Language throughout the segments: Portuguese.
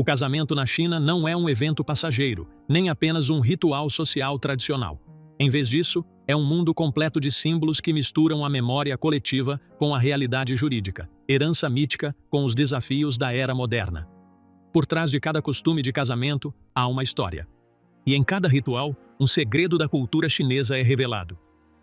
O casamento na China não é um evento passageiro, nem apenas um ritual social tradicional. Em vez disso, é um mundo completo de símbolos que misturam a memória coletiva com a realidade jurídica, herança mítica com os desafios da era moderna. Por trás de cada costume de casamento, há uma história. E em cada ritual, um segredo da cultura chinesa é revelado.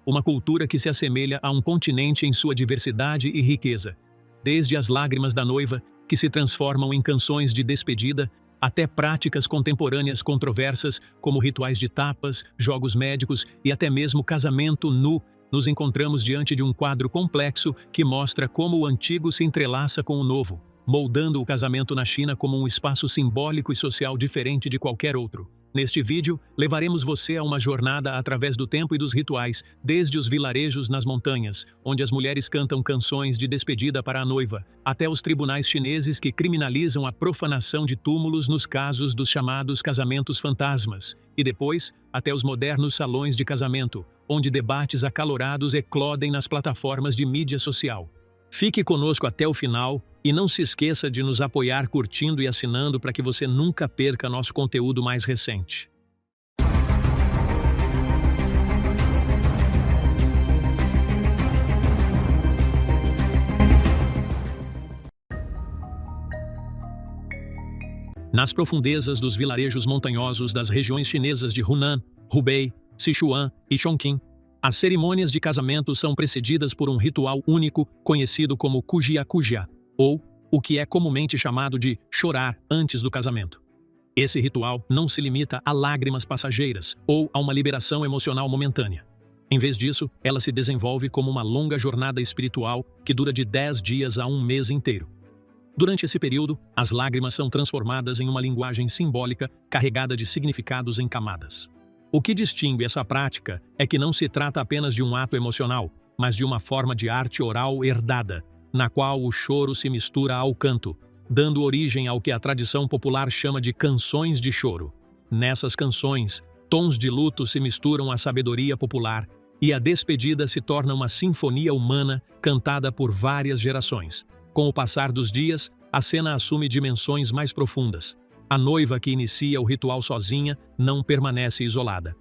Uma cultura que se assemelha a um continente em sua diversidade e riqueza, desde as lágrimas da noiva, que se transformam em canções de despedida, até práticas contemporâneas controversas, como rituais de tapas, jogos médicos e até mesmo casamento nu. Nos encontramos diante de um quadro complexo que mostra como o antigo se entrelaça com o novo, moldando o casamento na China como um espaço simbólico e social diferente de qualquer outro. Neste vídeo, levaremos você a uma jornada através do tempo e dos rituais, desde os vilarejos nas montanhas, onde as mulheres cantam canções de despedida para a noiva, até os tribunais chineses que criminalizam a profanação de túmulos nos casos dos chamados casamentos fantasmas, e depois, até os modernos salões de casamento, onde debates acalorados eclodem nas plataformas de mídia social. Fique conosco até o final e não se esqueça de nos apoiar curtindo e assinando para que você nunca perca nosso conteúdo mais recente. Nas profundezas dos vilarejos montanhosos das regiões chinesas de Hunan, Hubei, Sichuan e Chongqing, as cerimônias de casamento são precedidas por um ritual único conhecido como Kujia, ou o que é comumente chamado de chorar antes do casamento. Esse ritual não se limita a lágrimas passageiras ou a uma liberação emocional momentânea. Em vez disso, ela se desenvolve como uma longa jornada espiritual que dura de 10 dias a um mês inteiro. Durante esse período, as lágrimas são transformadas em uma linguagem simbólica carregada de significados em camadas. O que distingue essa prática é que não se trata apenas de um ato emocional, mas de uma forma de arte oral herdada, na qual o choro se mistura ao canto, dando origem ao que a tradição popular chama de canções de choro. Nessas canções, tons de luto se misturam à sabedoria popular e a despedida se torna uma sinfonia humana cantada por várias gerações. Com o passar dos dias, a cena assume dimensões mais profundas. A noiva que inicia o ritual sozinha não permanece isolada.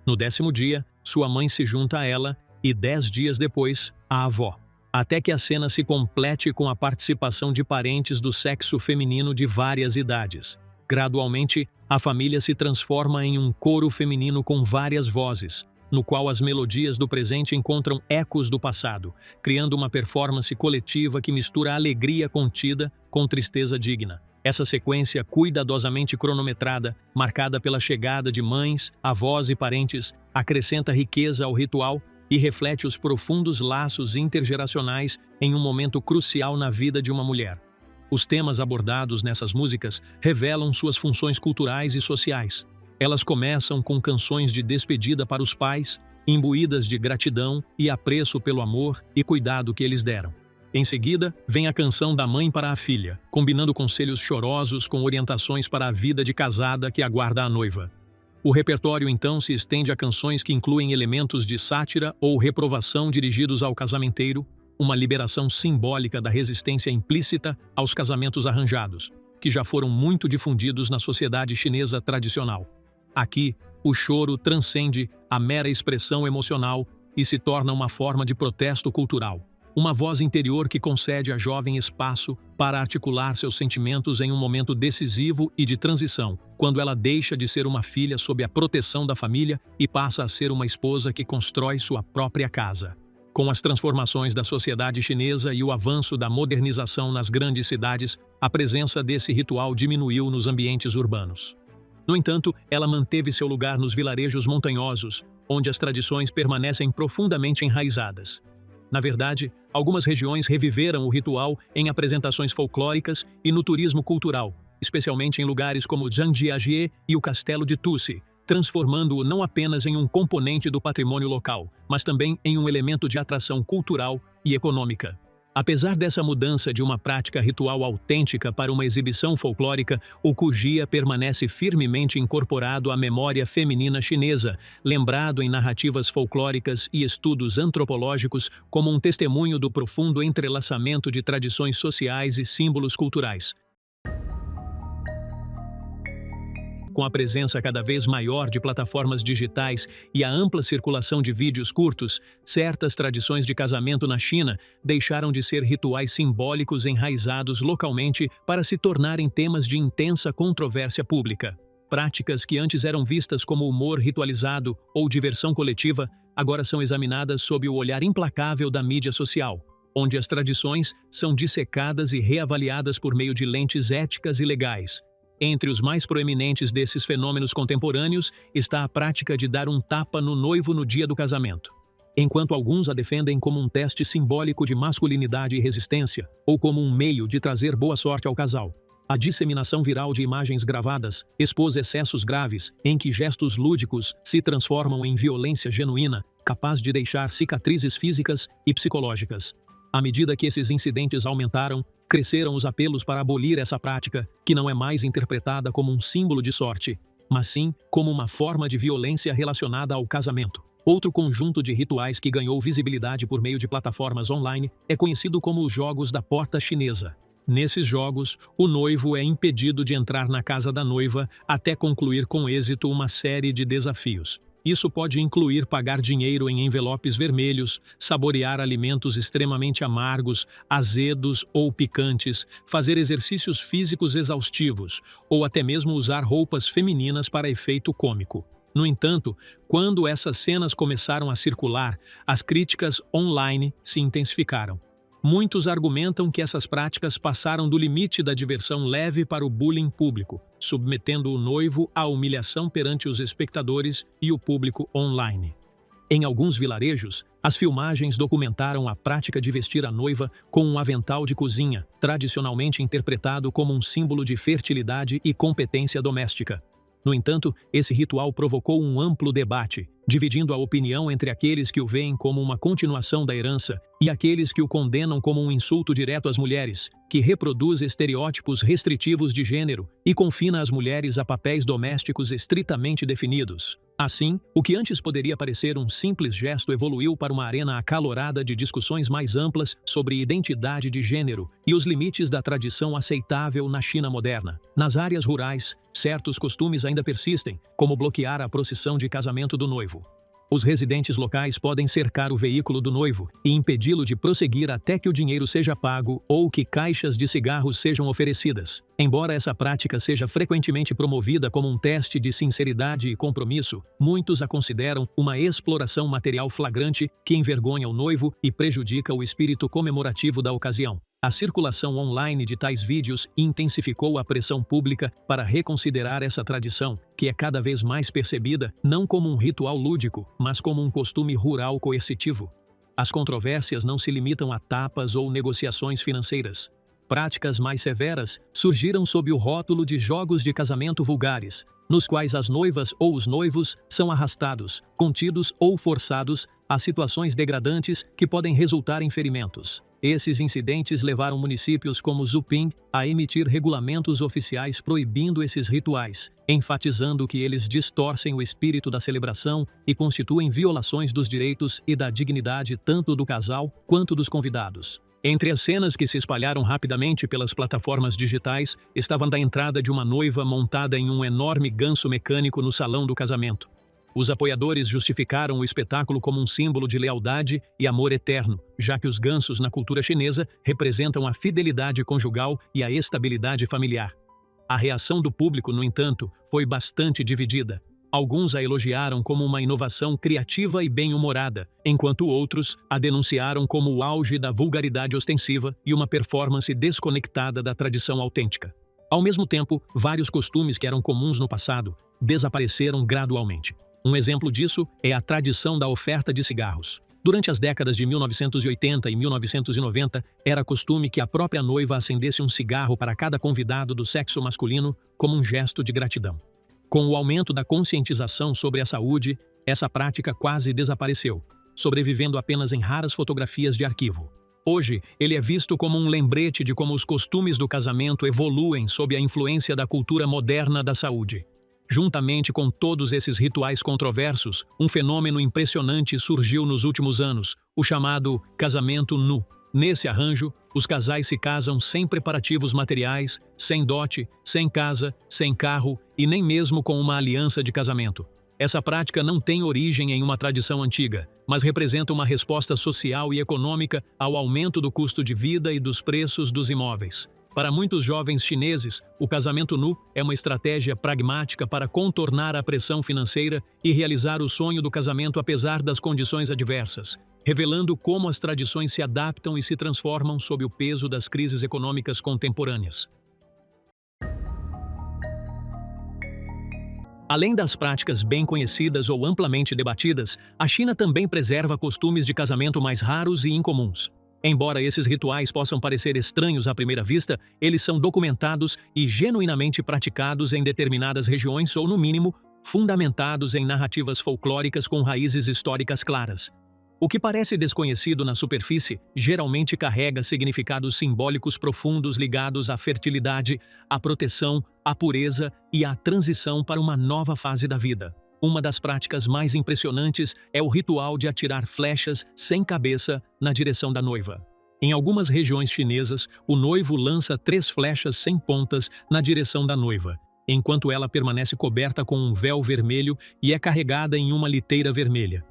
No 10º dia, sua mãe se junta a ela e 10 dias depois, a avó. Até que a cena se complete com a participação de parentes do sexo feminino de várias idades. Gradualmente, a família se transforma em um coro feminino com várias vozes, no qual as melodias do presente encontram ecos do passado, criando uma performance coletiva que mistura alegria contida com tristeza digna. Essa sequência cuidadosamente cronometrada, marcada pela chegada de mães, avós e parentes, acrescenta riqueza ao ritual e reflete os profundos laços intergeracionais em um momento crucial na vida de uma mulher. Os temas abordados nessas músicas revelam suas funções culturais e sociais. Elas começam com canções de despedida para os pais, imbuídas de gratidão e apreço pelo amor e cuidado que eles deram. Em seguida, vem a canção da mãe para a filha, combinando conselhos chorosos com orientações para a vida de casada que aguarda a noiva. O repertório então se estende a canções que incluem elementos de sátira ou reprovação dirigidos ao casamenteiro, uma liberação simbólica da resistência implícita aos casamentos arranjados, que já foram muito difundidos na sociedade chinesa tradicional. Aqui, o choro transcende a mera expressão emocional e se torna uma forma de protesto cultural. Uma voz interior que concede à jovem espaço para articular seus sentimentos em um momento decisivo e de transição, quando ela deixa de ser uma filha sob a proteção da família e passa a ser uma esposa que constrói sua própria casa. Com as transformações da sociedade chinesa e o avanço da modernização nas grandes cidades, a presença desse ritual diminuiu nos ambientes urbanos. No entanto, ela manteve seu lugar nos vilarejos montanhosos, onde as tradições permanecem profundamente enraizadas. Na verdade, algumas regiões reviveram o ritual em apresentações folclóricas e no turismo cultural, especialmente em lugares como Zhangjiajie e o Castelo de Tusi, transformando-o não apenas em um componente do patrimônio local, mas também em um elemento de atração cultural e econômica. Apesar dessa mudança de uma prática ritual autêntica para uma exibição folclórica, o Kujia permanece firmemente incorporado à memória feminina chinesa, lembrado em narrativas folclóricas e estudos antropológicos como um testemunho do profundo entrelaçamento de tradições sociais e símbolos culturais. com a presença cada vez maior de plataformas digitais e a ampla circulação de vídeos curtos, certas tradições de casamento na China deixaram de ser rituais simbólicos enraizados localmente para se tornarem temas de intensa controvérsia pública. Práticas que antes eram vistas como humor ritualizado ou diversão coletiva, agora são examinadas sob o olhar implacável da mídia social, onde as tradições são dissecadas e reavaliadas por meio de lentes éticas e legais. Entre os mais proeminentes desses fenômenos contemporâneos está a prática de dar um tapa no noivo no dia do casamento. Enquanto alguns a defendem como um teste simbólico de masculinidade e resistência, ou como um meio de trazer boa sorte ao casal, a disseminação viral de imagens gravadas expôs excessos graves, em que gestos lúdicos se transformam em violência genuína, capaz de deixar cicatrizes físicas e psicológicas. À medida que esses incidentes aumentaram, cresceram os apelos para abolir essa prática, que não é mais interpretada como um símbolo de sorte, mas sim como uma forma de violência relacionada ao casamento. Outro conjunto de rituais que ganhou visibilidade por meio de plataformas online é conhecido como os Jogos da Porta Chinesa. Nesses jogos, o noivo é impedido de entrar na casa da noiva até concluir com êxito uma série de desafios. Isso pode incluir pagar dinheiro em envelopes vermelhos, saborear alimentos extremamente amargos, azedos ou picantes, fazer exercícios físicos exaustivos, ou até mesmo usar roupas femininas para efeito cômico. No entanto, quando essas cenas começaram a circular, as críticas online se intensificaram. Muitos argumentam que essas práticas passaram do limite da diversão leve para o bullying público, submetendo o noivo à humilhação perante os espectadores e o público online. Em alguns vilarejos, as filmagens documentaram a prática de vestir a noiva com um avental de cozinha, tradicionalmente interpretado como um símbolo de fertilidade e competência doméstica. No entanto, esse ritual provocou um amplo debate, dividindo a opinião entre aqueles que o veem como uma continuação da herança e aqueles que o condenam como um insulto direto às mulheres, que reproduz estereótipos restritivos de gênero e confina as mulheres a papéis domésticos estritamente definidos. Assim, o que antes poderia parecer um simples gesto evoluiu para uma arena acalorada de discussões mais amplas sobre identidade de gênero e os limites da tradição aceitável na China moderna. Nas áreas rurais, certos costumes ainda persistem, como bloquear a procissão de casamento do noivo. Os residentes locais podem cercar o veículo do noivo e impedi-lo de prosseguir até que o dinheiro seja pago ou que caixas de cigarros sejam oferecidas. Embora essa prática seja frequentemente promovida como um teste de sinceridade e compromisso, muitos a consideram uma exploração material flagrante que envergonha o noivo e prejudica o espírito comemorativo da ocasião. A circulação online de tais vídeos intensificou a pressão pública para reconsiderar essa tradição, que é cada vez mais percebida não como um ritual lúdico, mas como um costume rural coercitivo. As controvérsias não se limitam a tapas ou negociações financeiras. Práticas mais severas surgiram sob o rótulo de jogos de casamento vulgares, nos quais as noivas ou os noivos são arrastados, contidos ou forçados a situações degradantes que podem resultar em ferimentos. Esses incidentes levaram municípios como Zuping a emitir regulamentos oficiais proibindo esses rituais, enfatizando que eles distorcem o espírito da celebração e constituem violações dos direitos e da dignidade tanto do casal quanto dos convidados. Entre as cenas que se espalharam rapidamente pelas plataformas digitais estavam da entrada de uma noiva montada em um enorme ganso mecânico no salão do casamento. Os apoiadores justificaram o espetáculo como um símbolo de lealdade e amor eterno, já que os gansos na cultura chinesa representam a fidelidade conjugal e a estabilidade familiar. A reação do público, no entanto, foi bastante dividida. Alguns a elogiaram como uma inovação criativa e bem-humorada, enquanto outros a denunciaram como o auge da vulgaridade ostensiva e uma performance desconectada da tradição autêntica. Ao mesmo tempo, vários costumes que eram comuns no passado desapareceram gradualmente. Um exemplo disso é a tradição da oferta de cigarros. Durante as décadas de 1980 e 1990, era costume que a própria noiva acendesse um cigarro para cada convidado do sexo masculino como um gesto de gratidão. Com o aumento da conscientização sobre a saúde, essa prática quase desapareceu, sobrevivendo apenas em raras fotografias de arquivo. Hoje, ele é visto como um lembrete de como os costumes do casamento evoluem sob a influência da cultura moderna da saúde. Juntamente com todos esses rituais controversos, um fenômeno impressionante surgiu nos últimos anos, o chamado casamento nu. Nesse arranjo, os casais se casam sem preparativos materiais, sem dote, sem casa, sem carro e nem mesmo com uma aliança de casamento. Essa prática não tem origem em uma tradição antiga, mas representa uma resposta social e econômica ao aumento do custo de vida e dos preços dos imóveis. Para muitos jovens chineses, o casamento nu é uma estratégia pragmática para contornar a pressão financeira e realizar o sonho do casamento apesar das condições adversas, revelando como as tradições se adaptam e se transformam sob o peso das crises econômicas contemporâneas. Além das práticas bem conhecidas ou amplamente debatidas, a China também preserva costumes de casamento mais raros e incomuns. Embora esses rituais possam parecer estranhos à primeira vista, eles são documentados e genuinamente praticados em determinadas regiões ou, no mínimo, fundamentados em narrativas folclóricas com raízes históricas claras. O que parece desconhecido na superfície geralmente carrega significados simbólicos profundos ligados à fertilidade, à proteção, à pureza e à transição para uma nova fase da vida. Uma das práticas mais impressionantes é o ritual de atirar flechas sem cabeça na direção da noiva. Em algumas regiões chinesas, o noivo lança 3 flechas sem pontas na direção da noiva, enquanto ela permanece coberta com um véu vermelho e é carregada em uma liteira vermelha.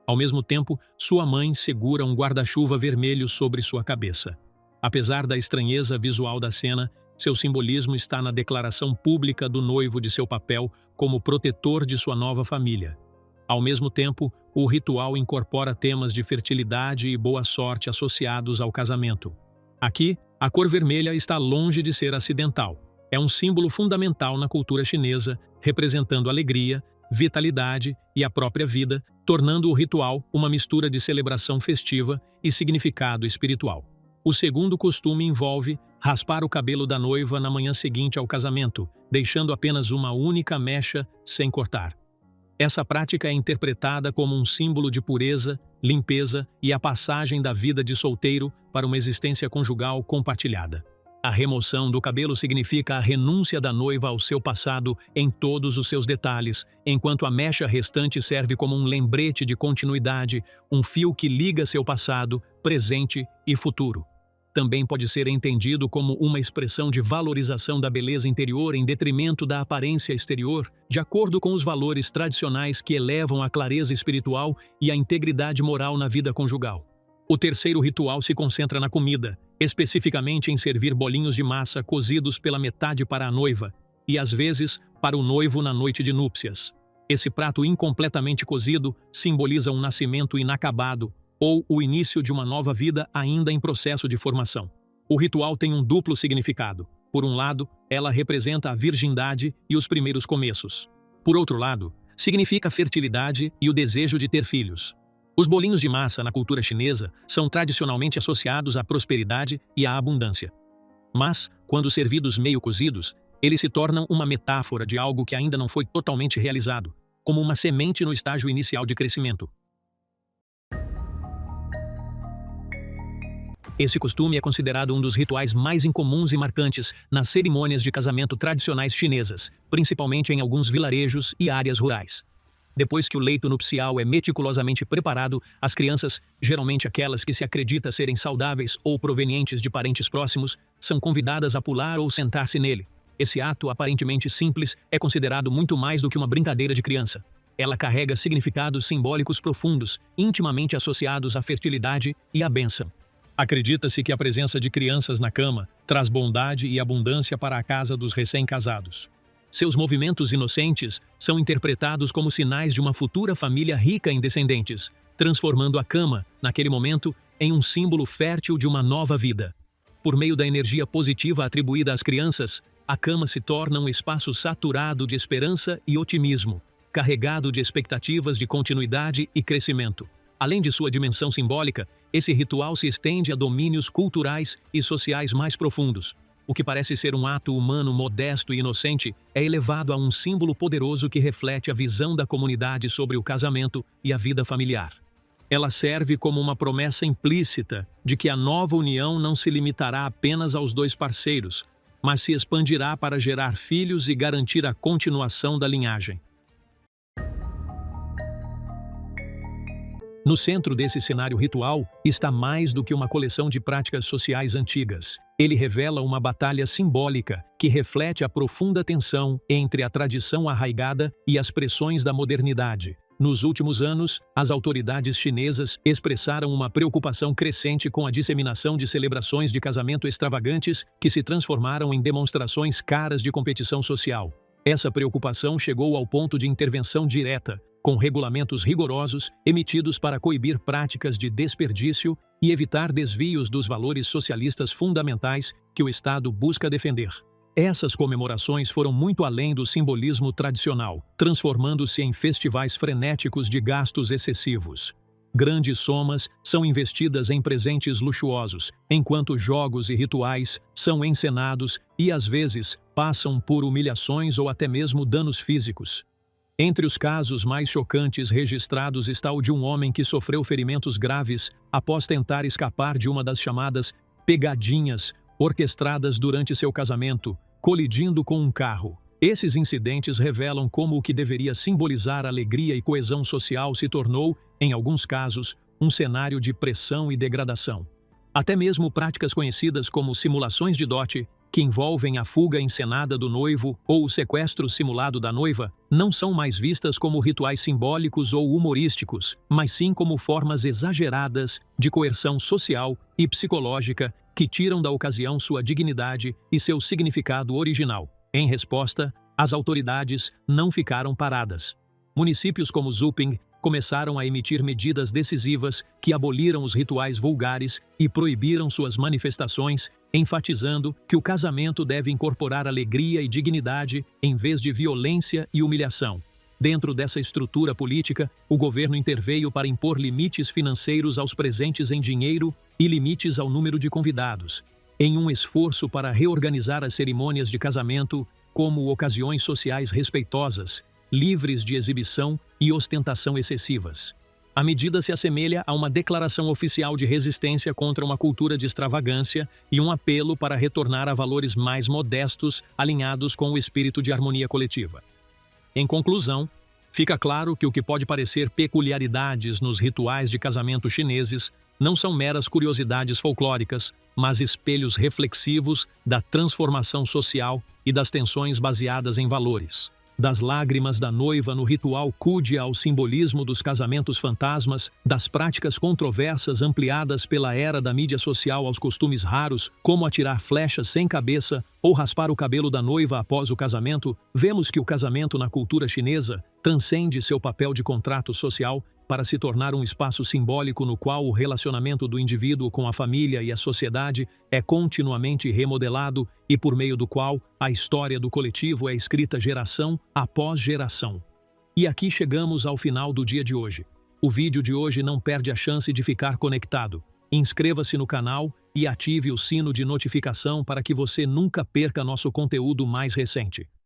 Ao mesmo tempo, sua mãe segura um guarda-chuva vermelho sobre sua cabeça. Apesar da estranheza visual da cena, seu simbolismo está na declaração pública do noivo de seu papel como protetor de sua nova família. Ao mesmo tempo, o ritual incorpora temas de fertilidade e boa sorte associados ao casamento. Aqui, a cor vermelha está longe de ser acidental. É um símbolo fundamental na cultura chinesa, representando alegria, vitalidade e a própria vida, tornando o ritual uma mistura de celebração festiva e significado espiritual. O segundo costume envolve raspar o cabelo da noiva na manhã seguinte ao casamento, deixando apenas uma única mecha sem cortar. Essa prática é interpretada como um símbolo de pureza, limpeza e a passagem da vida de solteiro para uma existência conjugal compartilhada. A remoção do cabelo significa a renúncia da noiva ao seu passado em todos os seus detalhes, enquanto a mecha restante serve como um lembrete de continuidade, um fio que liga seu passado, presente e futuro. Também pode ser entendido como uma expressão de valorização da beleza interior em detrimento da aparência exterior, de acordo com os valores tradicionais que elevam a clareza espiritual e a integridade moral na vida conjugal. O terceiro ritual se concentra na comida, especificamente em servir bolinhos de massa cozidos pela metade para a noiva e, às vezes, para o noivo na noite de núpcias. Esse prato incompletamente cozido simboliza um nascimento inacabado ou o início de uma nova vida ainda em processo de formação. O ritual tem um duplo significado. Por um lado, ela representa a virgindade e os primeiros começos. Por outro lado, significa a fertilidade e o desejo de ter filhos. Os bolinhos de massa na cultura chinesa são tradicionalmente associados à prosperidade e à abundância. Mas, quando servidos meio cozidos, eles se tornam uma metáfora de algo que ainda não foi totalmente realizado, como uma semente no estágio inicial de crescimento. Esse costume é considerado um dos rituais mais incomuns e marcantes nas cerimônias de casamento tradicionais chinesas, principalmente em alguns vilarejos e áreas rurais. Depois que o leito nupcial é meticulosamente preparado, as crianças, geralmente aquelas que se acredita serem saudáveis ou provenientes de parentes próximos, são convidadas a pular ou sentar-se nele. Esse ato aparentemente simples é considerado muito mais do que uma brincadeira de criança. Ela carrega significados simbólicos profundos, intimamente associados à fertilidade e à bênção. Acredita-se que a presença de crianças na cama traz bondade e abundância para a casa dos recém-casados. Seus movimentos inocentes são interpretados como sinais de uma futura família rica em descendentes, transformando a cama, naquele momento, em um símbolo fértil de uma nova vida. Por meio da energia positiva atribuída às crianças, a cama se torna um espaço saturado de esperança e otimismo, carregado de expectativas de continuidade e crescimento. Além de sua dimensão simbólica, esse ritual se estende a domínios culturais e sociais mais profundos. O que parece ser um ato humano modesto e inocente é elevado a um símbolo poderoso que reflete a visão da comunidade sobre o casamento e a vida familiar. Ela serve como uma promessa implícita de que a nova união não se limitará apenas aos 2 parceiros, mas se expandirá para gerar filhos e garantir a continuação da linhagem. No centro desse cenário ritual está mais do que uma coleção de práticas sociais antigas. Ele revela uma batalha simbólica que reflete a profunda tensão entre a tradição arraigada e as pressões da modernidade. Nos últimos anos, as autoridades chinesas expressaram uma preocupação crescente com a disseminação de celebrações de casamento extravagantes que se transformaram em demonstrações caras de competição social. Essa preocupação chegou ao ponto de intervenção direta, com regulamentos rigorosos emitidos para coibir práticas de desperdício e evitar desvios dos valores socialistas fundamentais que o Estado busca defender. Essas comemorações foram muito além do simbolismo tradicional, transformando-se em festivais frenéticos de gastos excessivos. Grandes somas são investidas em presentes luxuosos, enquanto jogos e rituais são encenados e, às vezes, passam por humilhações ou até mesmo danos físicos. Entre os casos mais chocantes registrados está o de um homem que sofreu ferimentos graves após tentar escapar de uma das chamadas pegadinhas orquestradas durante seu casamento, colidindo com um carro. Esses incidentes revelam como o que deveria simbolizar alegria e coesão social se tornou, em alguns casos, um cenário de pressão e degradação. Até mesmo práticas conhecidas como simulações de dote, que envolvem a fuga encenada do noivo ou o sequestro simulado da noiva, não são mais vistas como rituais simbólicos ou humorísticos, mas sim como formas exageradas de coerção social e psicológica que tiram da ocasião sua dignidade e seu significado original. Em resposta, as autoridades não ficaram paradas. Municípios como Zuping começaram a emitir medidas decisivas que aboliram os rituais vulgares e proibiram suas manifestações, enfatizando que o casamento deve incorporar alegria e dignidade em vez de violência e humilhação. Dentro dessa estrutura política, o governo interveio para impor limites financeiros aos presentes em dinheiro e limites ao número de convidados, em um esforço para reorganizar as cerimônias de casamento como ocasiões sociais respeitosas, livres de exibição e ostentação excessivas. A medida se assemelha a uma declaração oficial de resistência contra uma cultura de extravagância e um apelo para retornar a valores mais modestos, alinhados com o espírito de harmonia coletiva. Em conclusão, fica claro que o que pode parecer peculiaridades nos rituais de casamento chineses não são meras curiosidades folclóricas, mas espelhos reflexivos da transformação social e das tensões baseadas em valores. Das lágrimas da noiva no ritual cude ao simbolismo dos casamentos fantasmas, das práticas controversas ampliadas pela era da mídia social aos costumes raros, como atirar flechas sem cabeça ou raspar o cabelo da noiva após o casamento, vemos que o casamento na cultura chinesa transcende seu papel de contrato social para se tornar um espaço simbólico no qual o relacionamento do indivíduo com a família e a sociedade é continuamente remodelado e por meio do qual a história do coletivo é escrita geração após geração. E aqui chegamos ao final do dia de hoje. O vídeo de hoje não perde a chance de ficar conectado. Inscreva-se no canal e ative o sino de notificação para que você nunca perca nosso conteúdo mais recente.